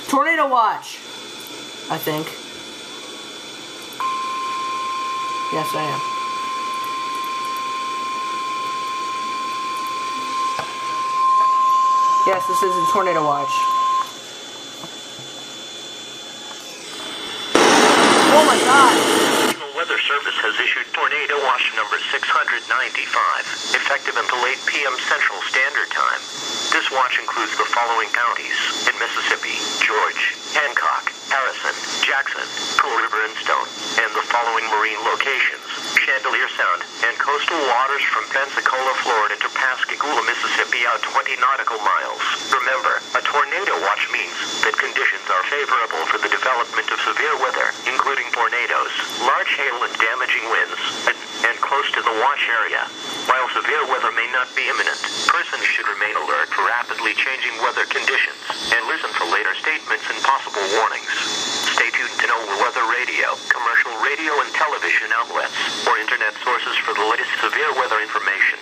Tornado Watch, I think. Yes, I am. Yes, this is a Tornado Watch. Oh my god! The Weather Service has issued Tornado Watch number 695, effective until 8 p.m. Central Standard Time. This watch includes the following counties in Mississippi: George, Hancock, Harrison, Jackson, Pearl River and Stone, and the following marine locations: Chandelier Sound and coastal waters from Pensacola, Florida to Pascagoula, Mississippi, out 20 nautical miles. Remember, a tornado watch means that conditions are favorable for the development of severe weather, including tornadoes, large hail and damaging winds, and close to the watch area. While severe weather may not be imminent, persons should remain alert for rapidly changing weather conditions and listen for later statements and possible warnings. Stay tuned to know weather radio, commercial radio and television outlets, or internet sources for the latest severe weather information.